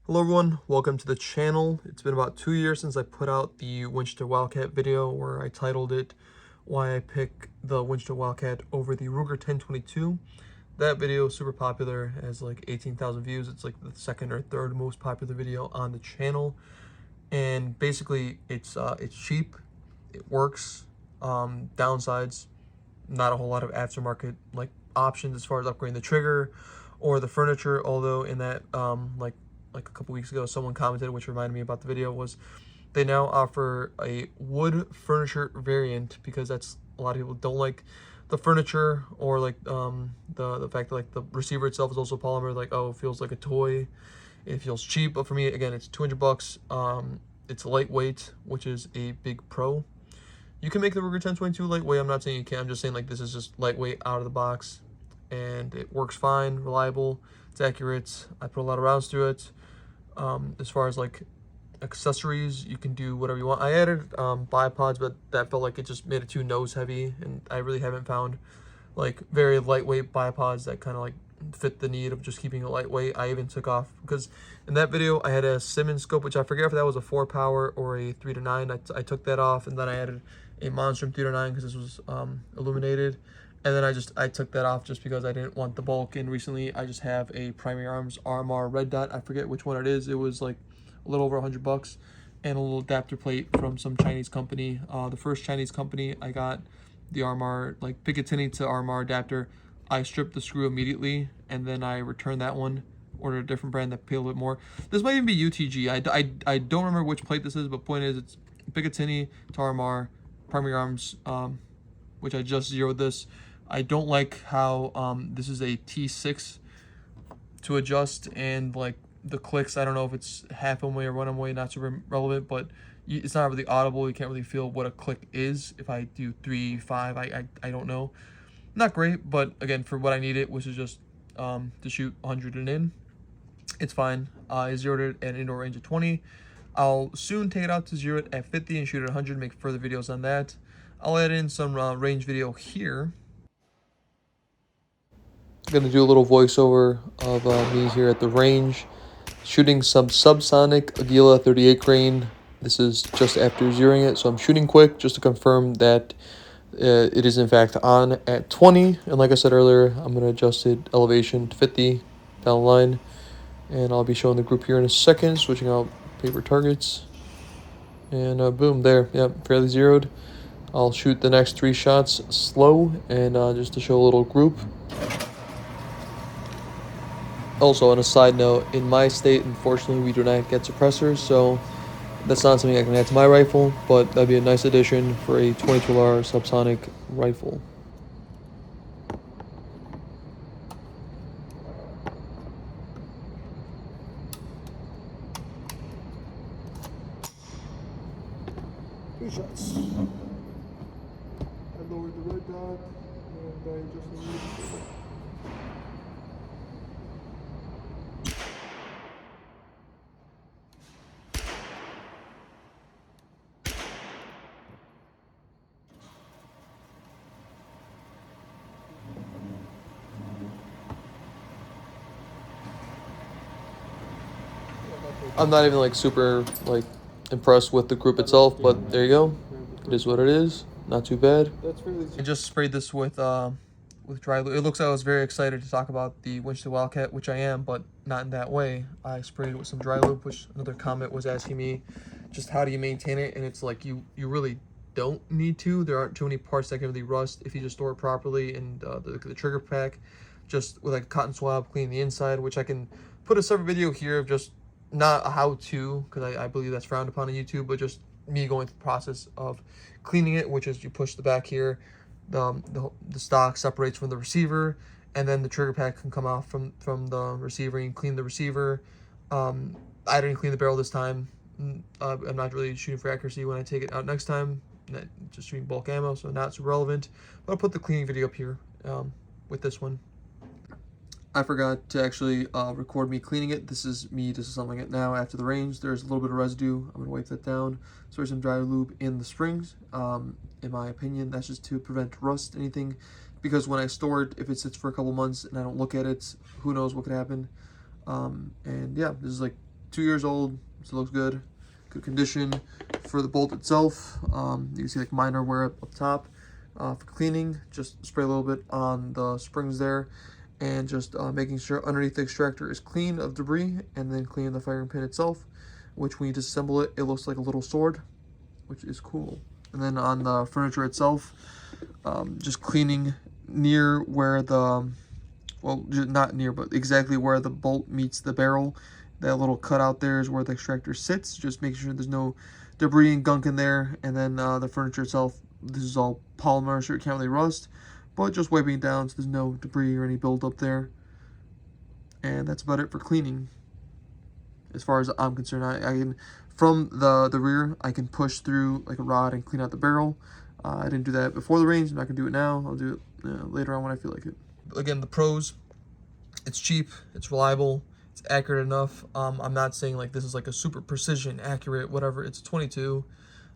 Hello everyone, welcome to the channel. It's been about 2 years since I put out the Winchester Wildcat video where I titled it Why I Pick the Winchester Wildcat over the Ruger 1022. That video is super popular, has like 18,000 views. It's like the second or third most popular video on the channel. And basically it's cheap, it works. Downsides, not a whole lot of aftermarket like options as far as upgrading the trigger or the furniture, although in that like a couple weeks ago someone commented, which reminded me about the video, was they now offer a wood furniture variant because that's a lot of people don't like the furniture, or like the fact that like the receiver itself is also polymer, like, oh, it feels like a toy, it feels cheap. But for me, again, it's 200 bucks. It's lightweight, which is a big pro. You can make the Ruger 1022 lightweight. I'm not saying you can. I'm just saying like this is just lightweight out of the box, and it works fine, reliable, it's accurate. I put a lot of rounds through it. As far as like accessories, you can do whatever you want. I added bipods, but that felt like it just made it too nose heavy, and I really haven't found like very lightweight bipods that kind of like fit the need of just keeping it lightweight. I even took off, because in that video I had a Simmons scope, which I forget if that was a 4 power or a 3 to 9. I took that off, and then I added a Monstrum 3 to 9 because this was illuminated, and then I took that off just because I didn't want the bulk. And recently I just have a Primary Arms RMR red dot. I forget which one it is. It was like a little over 100 bucks, and a little adapter plate from some Chinese company. The first Chinese company I got the RMR, like Picatinny to RMR adapter, I stripped the screw immediately, and then I returned that one, ordered a different brand that paid a little bit more. This might even be UTG. I don't remember which plate this is, but point is, it's Picatinny to RMR, Primary Arms, which I just zeroed this. I don't like how this is a T6 to adjust, and like the clicks, I don't know if it's half way or 1 way, not super relevant, but it's not really audible. You can't really feel what a click is. If I do 3, 5, I don't know. Not great, but again, for what I need it, which is just to shoot 100 and in, it's fine. I zeroed it at an indoor range of 20. I'll soon take it out to zero it at 50 and shoot at 100, make further videos on that. I'll add in some range video here. I'm gonna do a little voiceover of me here at the range, shooting some subsonic Aguila 38 grain. This is just after zeroing it, so I'm shooting quick just to confirm that it is in fact on at 20. And like I said earlier, I'm going to adjust it elevation to 50 down the line, and I'll be showing the group here in a second, switching out paper targets, and boom, there. Yep, fairly zeroed. I'll shoot the next 3 shots slow, and just to show a little group. Also, on a side note, in my state, unfortunately, we do not get suppressors, so that's not something I can add to my rifle, but that'd be a nice addition for a 22R subsonic rifle. Three shots. I lowered the red dot, and I adjusted the red. I'm not even like super like impressed with the group itself, but there you go. It is what it is. Not too bad. I just sprayed this with dry lube. It looks like I was very excited to talk about the Winchester Wildcat, which I am, but not in that way. I sprayed it with some dry lube, which another comment was asking me just how do you maintain it, and it's like you really don't need to. There aren't too many parts that can really rust if you just store it properly. And the trigger pack, just with like a cotton swab, clean the inside, which I can put a separate video here of just not a how-to, because I believe that's frowned upon on YouTube, but just me going through the process of cleaning it, which is you push the back here, the stock separates from the receiver, and then the trigger pack can come off from the receiver, and you clean the receiver. I didn't clean the barrel this time. I'm not really shooting for accuracy when I take it out next time. Just shooting bulk ammo, so not super relevant. But I'll put the cleaning video up here with this one. I forgot to actually record me cleaning it. This is me disassembling it now after the range. There's a little bit of residue. I'm going to wipe that down. So there's some dry lube in the springs. In my opinion, that's just to prevent rust, anything. Because when I store it, if it sits for a couple months and I don't look at it, who knows what could happen. And yeah, this is like 2 years old, so it looks good. Good condition. For the bolt itself, you can see like minor wear up top. For cleaning, just spray a little bit on the springs there, and just making sure underneath the extractor is clean of debris, and then clean the firing pin itself, which when you disassemble it, it looks like a little sword, which is cool. And then on the furniture itself, just cleaning near where the, well, not near, but exactly where the bolt meets the barrel. That little cutout there is where the extractor sits. Just making sure there's no debris and gunk in there. And then the furniture itself, this is all polymer, so it can't really rust. But just wiping it down so there's no debris or any buildup there. And that's about it for cleaning. As far as I'm concerned, I can, from the rear, I can push through like a rod and clean out the barrel. I didn't do that before the range. I'm not going to do it now. I'll do it later on when I feel like it. Again, the pros, it's cheap, it's reliable, it's accurate enough. I'm not saying like this is like a super precision, accurate, whatever. It's 22.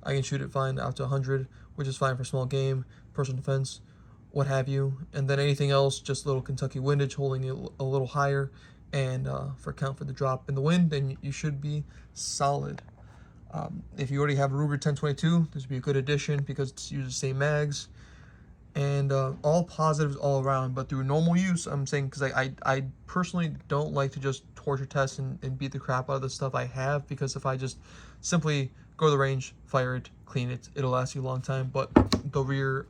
I can shoot it fine out to 100, which is fine for small game, personal defense, what have you. And then anything else, just a little Kentucky windage, holding it a little higher, and for account for the drop in the wind, then you should be solid. If you already have a Ruger 1022, this would be a good addition because it uses the same mags. And all positives all around, but through normal use, I'm saying, because I personally don't like to just torture test and beat the crap out of the stuff I have, because if I just simply go to the range, fire it, clean it, it'll last you a long time. But the rear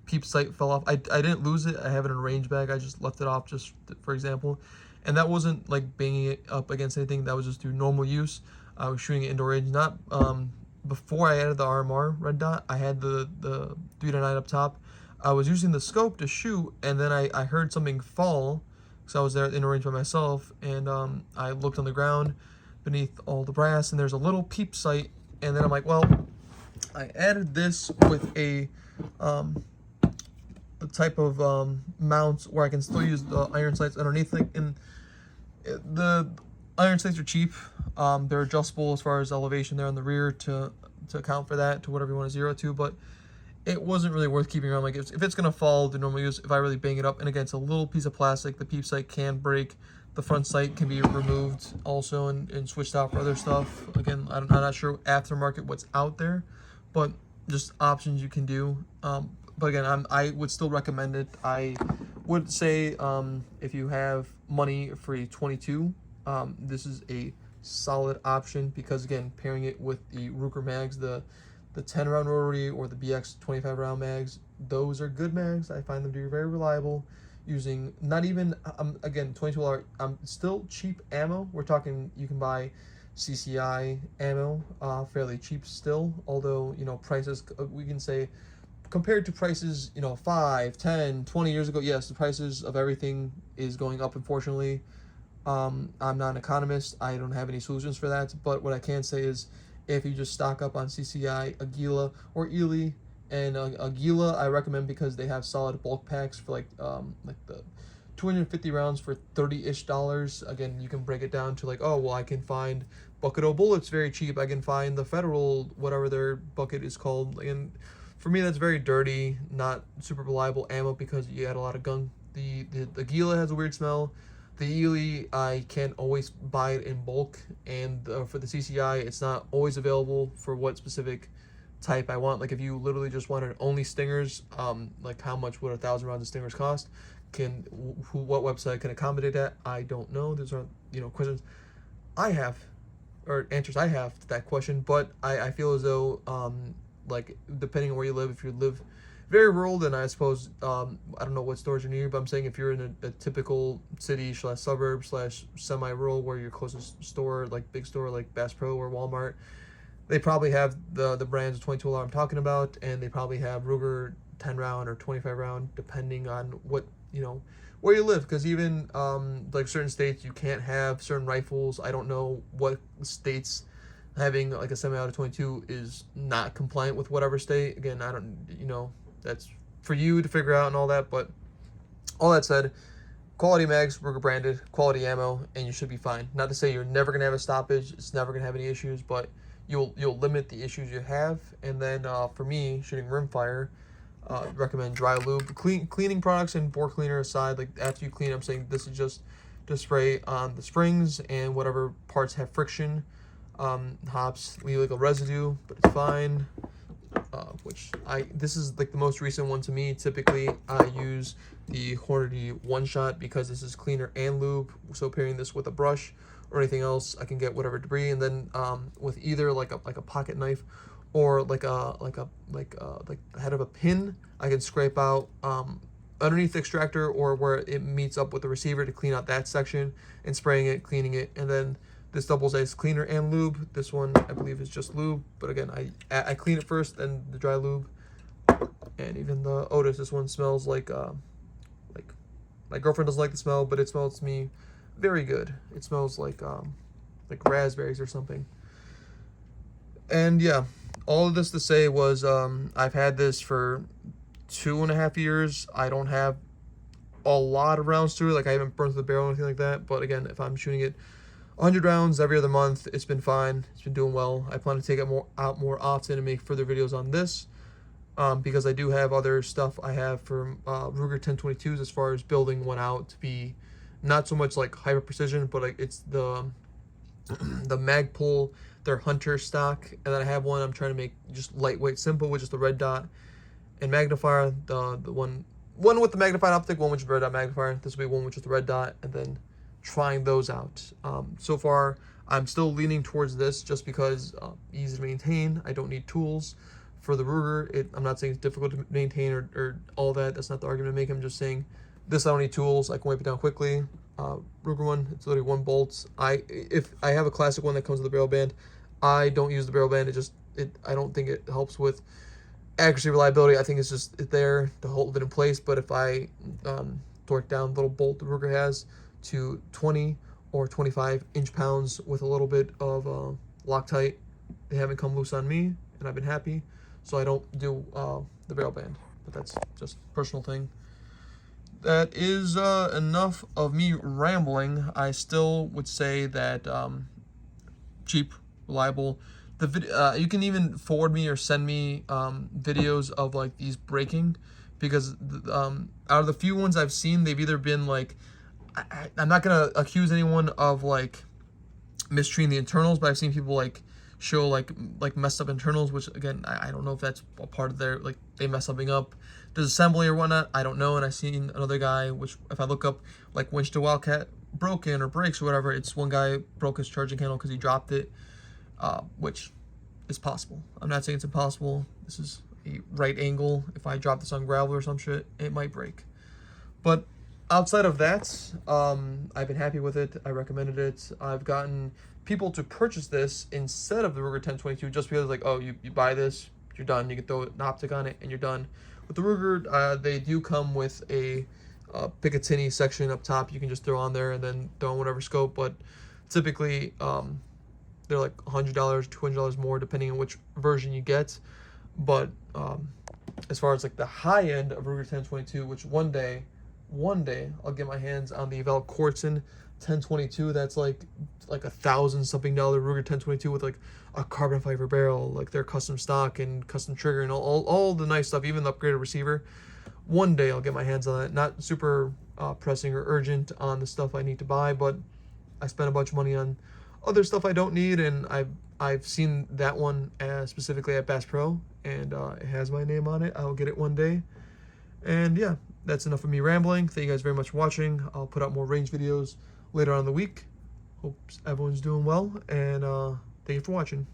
peep sight fell off. I didn't lose it. I have it in a range bag. I just left it off just for example. And that wasn't like banging it up against anything. That was just through normal use. I was shooting it indoor range, not before I added the RMR red dot. I had the 3-9 up top. I was using the scope to shoot, and then I heard something fall, because I was there in range by myself, and I looked on the ground beneath all the brass, and there's a little peep sight, and then I'm like, well, I added this with a type of mount where I can still use the iron sights underneath it, and the iron sights are cheap. They're adjustable as far as elevation there on the rear to account for that, to whatever you want to zero to, but it wasn't really worth keeping around. Like, if it's gonna fall to normal use, if I really bang it up, and again, it's a little piece of plastic, the peep sight can break, the front sight can be removed also and switched out for other stuff. Again, I'm not sure aftermarket what's out there, but just options you can do. But again, I would still recommend it. I would say if you have money for a 22, this is a solid option, because again, pairing it with the Ruger mags, the 10 round rotary or the BX 25 round mags, those are good mags. I find them to be very reliable, using not even again 22 still cheap ammo. We're talking, you can buy CCI ammo fairly cheap still, although, you know, prices, we can say compared to prices, you know, 5, 10, 20 years ago, yes, the prices of everything is going up, unfortunately. I'm not an economist, I don't have any solutions for that, but what I can say is, if you just stock up on CCI, Aguila, or Ely, and Aguila I recommend because they have solid bulk packs for like the 250 rounds for $30-ish. Again, you can break it down to like, oh, well, I can find bucket o' bullets very cheap. I can find the Federal, whatever their bucket is called. And for me, that's very dirty, not super reliable ammo, because you add a lot of gunk. The Aguila has a weird smell. The Ely, I can't always buy it in bulk, and for the CCI, it's not always available for what specific type I want. Like, if you literally just wanted only stingers, like how much would 1,000 rounds of stingers cost? What website can accommodate that? I don't know. Those are, you know, questions I have, or answers I have to that question. But I feel as though, like, depending on where you live, if you live very rural, then I suppose, I don't know what stores are near you, but I'm saying if you're in a typical city / suburb / semi-rural, where your closest store, like big store like Bass Pro or Walmart, they probably have the brands of 22 I'm talking about, and they probably have Ruger 10 round or 25 round, depending on what, you know, where you live. Because even like certain states, you can't have certain rifles. I don't know what states having like a semi-auto 22 is not compliant with whatever state. Again, I don't, you know, that's for you to figure out and all that. But all that said, quality mags, Ruger branded, quality ammo, and you should be fine. Not to say you're never gonna have a stoppage, it's never gonna have any issues, but you'll limit the issues you have. And then for me, shooting rimfire, recommend dry lube. Cleaning products and bore cleaner aside, like after you clean, I'm saying this is just to spray on the springs and whatever parts have friction. Hops leave like a residue, but it's fine. This is like the most recent one to me. Typically, I use the Hornady One Shot because this is cleaner and lube. So pairing this with a brush or anything else, I can get whatever debris. And then with either like a pocket knife or like the head of a pin, I can scrape out underneath the extractor or where it meets up with the receiver to clean out that section, and spraying it, cleaning it, and then this doubles as cleaner and lube. This one I believe is just lube, but again I clean it first, then the dry lube. And even the Otis, this one smells like my girlfriend doesn't like the smell, but it smells to me very good. It smells like raspberries or something. And yeah, all of this to say was I've had this for 2.5 years. I don't have a lot of rounds to it. Like I haven't burned through the barrel or anything like that. But again, if I'm shooting it 100 rounds every other month, it's been fine. It's been doing well. I plan to take it out more often and make further videos on this because I do have other stuff I have for Ruger 1022s as far as building one out to be not so much like hyper precision, but like it's the Magpul, their Hunter stock, and then I have one I'm trying to make just lightweight, simple with just the red dot and magnifier. The one with the magnified optic, one with the red dot magnifier. This will be one with just the red dot, and then trying those out. So far, I'm still leaning towards this just because easy to maintain. I don't need tools for the Ruger. I'm not saying it's difficult to maintain or all that. That's not the argument I make. I'm just saying this I don't need tools. I can wipe it down quickly. Ruger one, it's literally one bolt. If I have a classic one that comes with a barrel band, I don't use the barrel band. I don't think it helps with accuracy, reliability. I think it's just there to hold it in place. But if I torque down the little bolt the Ruger has to 20 or 25 inch-pounds with a little bit of Loctite, they haven't come loose on me, and I've been happy. So I don't do the barrel band, but that's just a personal thing. That is enough of me rambling. I still would say that cheap, reliable. You can even forward me or send me videos of like these breaking, because out of the few ones I've seen, they've either been like, I'm not gonna accuse anyone of like mistreating the internals, but I've seen people like show like messed up internals, which again I don't know if that's a part of their, like, they mess something up, disassembly or whatnot, I don't know. And I've seen another guy, which if I look up like Winchester Wildcat broken or breaks or whatever, it's one guy broke his charging handle because he dropped it, which is possible. I'm not saying it's impossible. This is a right angle. If I drop this on gravel or some shit, it might break. But outside of that, I've been happy with it. I recommended it. I've gotten people to purchase this instead of the Ruger 1022 just because, like, oh, you buy this, you're done. You can throw an optic on it and you're done. With the Ruger, they do come with a Picatinny section up top you can just throw on there and then throw on whatever scope, but typically they're like $100, $200 more depending on which version you get. But as far as like the high end of Ruger 1022, which one day I'll get my hands on the Val Kortzen 1022, that's like $1,000-something Ruger 1022 with like a carbon fiber barrel, like their custom stock and custom trigger and all the nice stuff, even the upgraded receiver. One day I'll get my hands on that. Not super pressing or urgent on the stuff I need to buy, but I spent a bunch of money on other stuff I don't need, and I've seen that one specifically at Bass Pro, and it has my name on it. I'll get it one day. And yeah, that's enough of me rambling. Thank you guys very much for watching. I'll put out more range videos later on in the week. Hope everyone's doing well, and thank you for watching.